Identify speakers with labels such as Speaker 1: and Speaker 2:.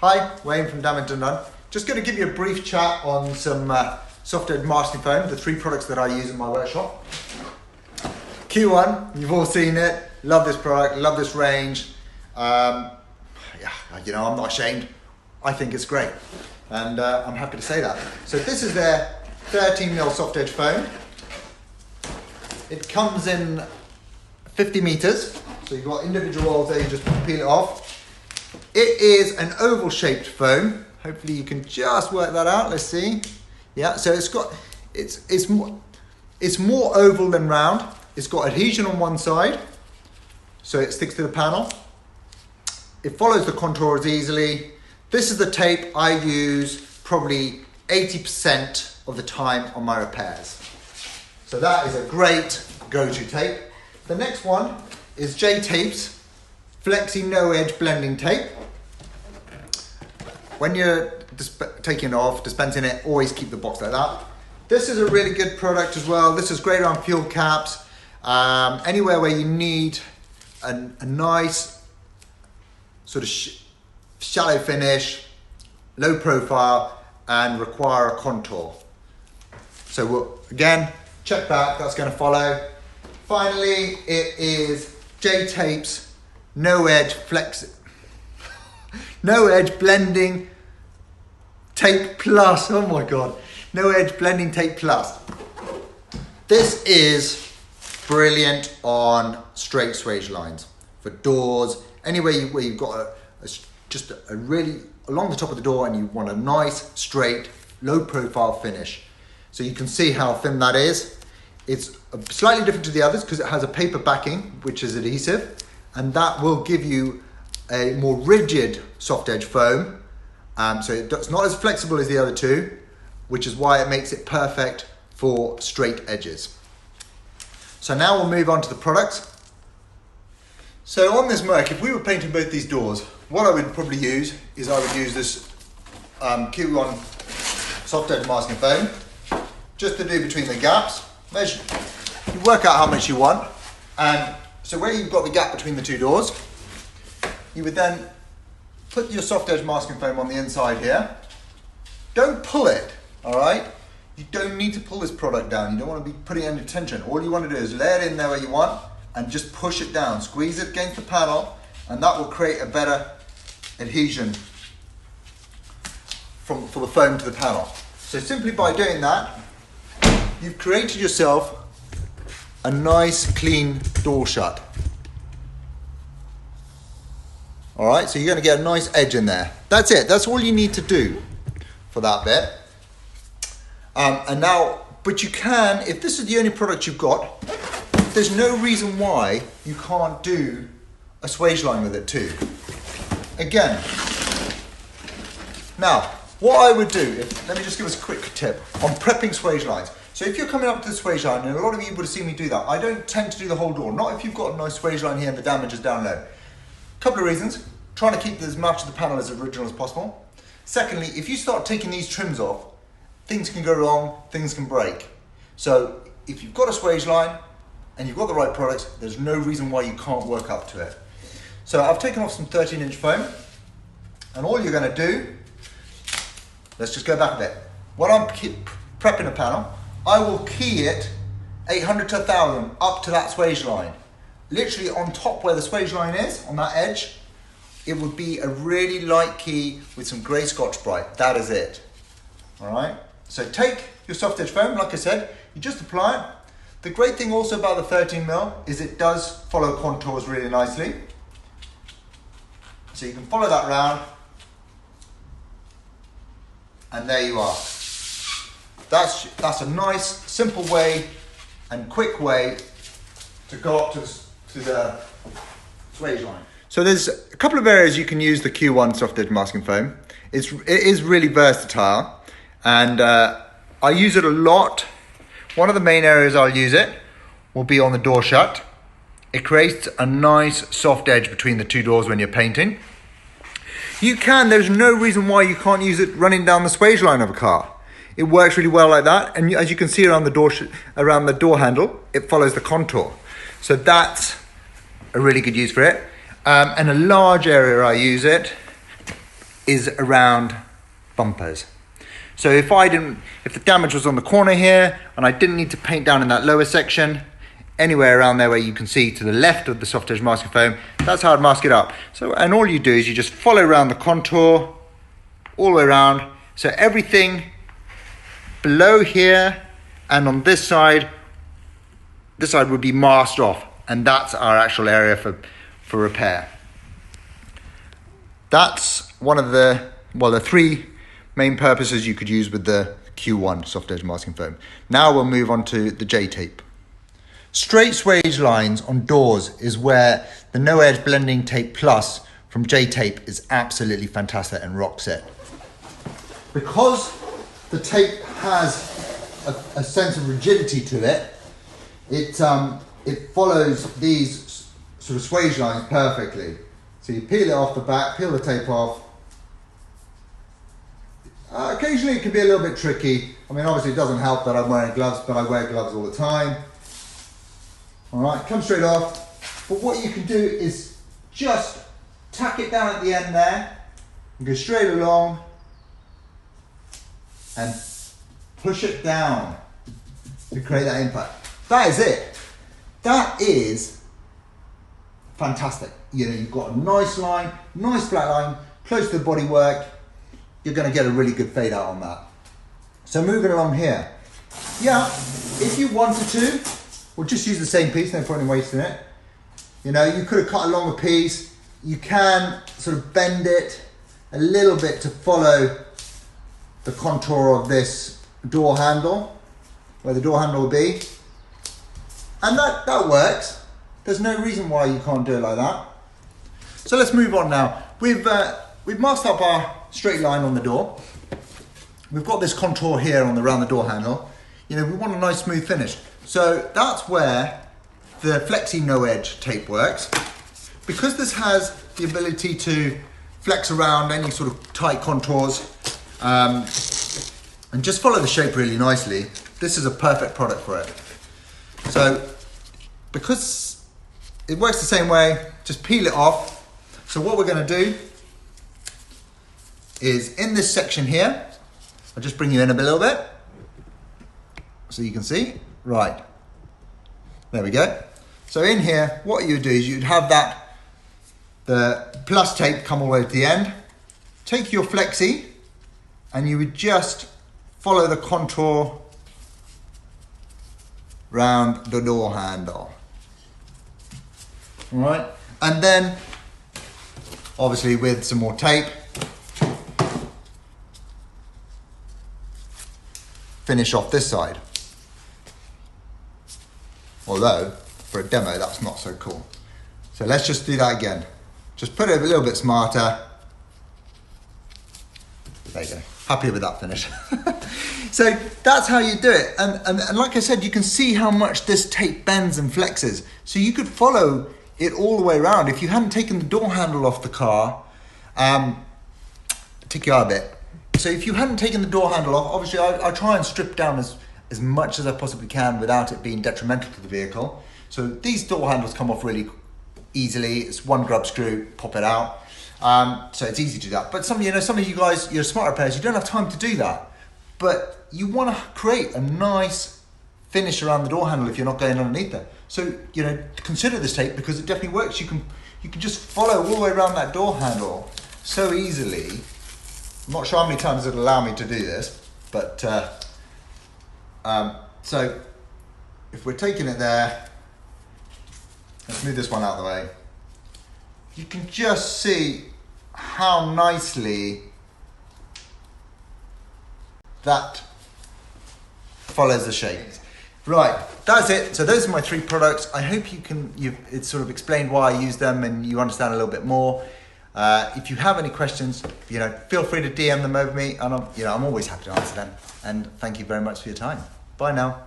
Speaker 1: Hi, Wayne from Damage Undone. Just going to give you a brief chat on some soft edge masking foam, the 3 products that I use in my workshop. Q1, you've all seen it. Love this product, love this range. I'm not ashamed. I think it's great, and I'm happy to say that. So this is their 13mm soft edge foam. It comes in 50 meters, so you've got individual rolls there. You just peel it off. It is an oval shaped foam. Hopefully you can just work that out. Let's see. Yeah, so it's more oval than round. It's got adhesion on one side, so it sticks to the panel. It follows the contours easily. This is the tape I use probably 80% of the time on my repairs. So that is a great go-to tape. The next one is jtape's Flexi No Edge Blending Tape. When you're taking it off, dispensing it, always keep the box like that. This is a really good product as well. This is great on fuel caps, anywhere where you need a nice sort of shallow finish, low profile, and require a contour. So again, check that, that's going to follow. Finally, it is jtape's No Edge Blending Tape Plus. Oh my God. No Edge Blending Tape Plus. This is brilliant on straight swage lines, for doors, anywhere where you've got just a really, along the top of the door and you want a nice, straight, low profile finish. So you can see how thin that is. It's slightly different to the others because it has a paper backing, which is adhesive, and that will give you a more rigid soft edge foam. So it's not as flexible as the other two, which is why it makes it perfect for straight edges. So now we'll move on to the products. So on this Merc, if we were painting both these doors, what I would probably use is I would use this Q1 soft edge masking foam, just to do between the gaps. Measure, you work out how much you want, and so where you've got the gap between the 2 doors, you would then put your soft edge masking foam on the inside here. Don't pull it, all right? You don't need to pull this product down. You don't want to be putting any tension. All you want to do is lay it in there where you want and just push it down. Squeeze it against the panel, and that will create a better adhesion for the foam to the panel. So simply by doing that, you've created yourself a nice clean door shut. All right, so you're going to get a nice edge in there. That's it. That's all you need to do for that bit. And now, but you can, if this is the only product you've got, there's no reason why you can't do a swage line with it too. Again, now, what I would do, let me just give us a quick tip on prepping swage lines. So if you're coming up to the swage line, and a lot of you would have seen me do that, I don't tend to do the whole door, not if you've got a nice swage line here and the damage is down low. Couple of reasons: trying to keep as much of the panel as original as possible. Secondly, if you start taking these trims off, things can go wrong, things can break. So if you've got a swage line and you've got the right products, there's no reason why you can't work up to it. So I've taken off some 13-inch foam, and all you're going to do, let's just go back a bit. When I'm prepping a panel, I will key it 800 to 1000 up to that swage line. Literally on top where the swage line is, on that edge, it would be a really light key with some grey Scotch-Brite. That is it. All right? So take your soft edge foam, like I said, you just apply it. The great thing also about the 13mm is it does follow contours really nicely. So you can follow that round, and there you are. That's a nice, simple way and quick way to go up to the swage line. So there's a couple of areas you can use the Q1 soft edge masking foam. It is really versatile, and I use it a lot. One of the main areas I'll use it will be on the door shut. It creates a nice soft edge between the 2 doors when you're painting. There's no reason why you can't use it running down the swage line of a car. It works really well like that, and as you can see around the door handle, it follows the contour. So that's a really good use for it. And a large area I use it is around bumpers. So if the damage was on the corner here and I didn't need to paint down in that lower section, anywhere around there where you can see to the left of the soft edge masking foam, that's how I'd mask it up. So, and all you do is you just follow around the contour, all the way around. So everything below here and on this side would be masked off, and that's our actual area for repair. That's one of the three main purposes you could use with the Q1 soft edge masking foam. Now we'll move on to the J-tape. Straight swage lines on doors is where the No Edge Blending Tape Plus from J-tape is absolutely fantastic and rocks it. Because the tape has a sense of rigidity to it, it follows these sort of swage lines perfectly. So you peel it off the back, peel the tape off. Occasionally it can be a little bit tricky. I mean, obviously it doesn't help that I'm wearing gloves, but I wear gloves all the time. All right, come straight off. But what you can do is just tack it down at the end there and go straight along and push it down to create that impact. That is it. That is fantastic. You know, you've got a nice line, nice flat line, close to the bodywork. You're going to get a really good fade out on that. So moving along here. Yeah, if you wanted to, we'll just use the same piece, no point in wasting it. You know, you could have cut a longer piece. You can sort of bend it a little bit to follow the contour of this door handle, where the door handle will be. And that works. There's no reason why you can't do it like that. So let's move on now. We've masked up our straight line on the door. We've got this contour here around the door handle. You know, we want a nice smooth finish. So that's where the Flexi No Edge tape works. Because this has the ability to flex around any sort of tight contours and just follow the shape really nicely, this is a perfect product for it. So because it works the same way, just peel it off. So what we're going to do is in this section here, I'll just bring you in a little bit so you can see. Right, there we go. So in here, what you do is you'd have the plus tape come all the way to the end. Take your Flexi and you would just follow the contour round the door handle. All right, and then obviously with some more tape, finish off this side. Although, for a demo, that's not so cool. So let's just do that again. Just put it a little bit smarter. There you go. Happy with that finish. So that's how you do it. And like I said, you can see how much this tape bends and flexes. So you could follow it all the way around. If you hadn't taken the door handle off the car, take you out a bit. So if you hadn't taken the door handle off, obviously I try and strip down as much as I possibly can without it being detrimental to the vehicle. So these door handles come off really easily. It's one grub screw, pop it out. So it's easy to do that. But some of you guys, you're smart repairs, you don't have time to do that. But you want to create a nice finish around the door handle if you're not going underneath it. So, you know, consider this tape because it definitely works. You can just follow all the way around that door handle so easily. I'm not sure how many times it'll allow me to do this, but so if we're taking it there, let's move this one out of the way. You can just see how nicely that follows the shape. Right, that's it. So those are my three products. I hope it's sort of explained why I use them and you understand a little bit more. If you have any questions, you know, feel free to DM them over me, and I'm always happy to answer them. And thank you very much for your time. Bye now.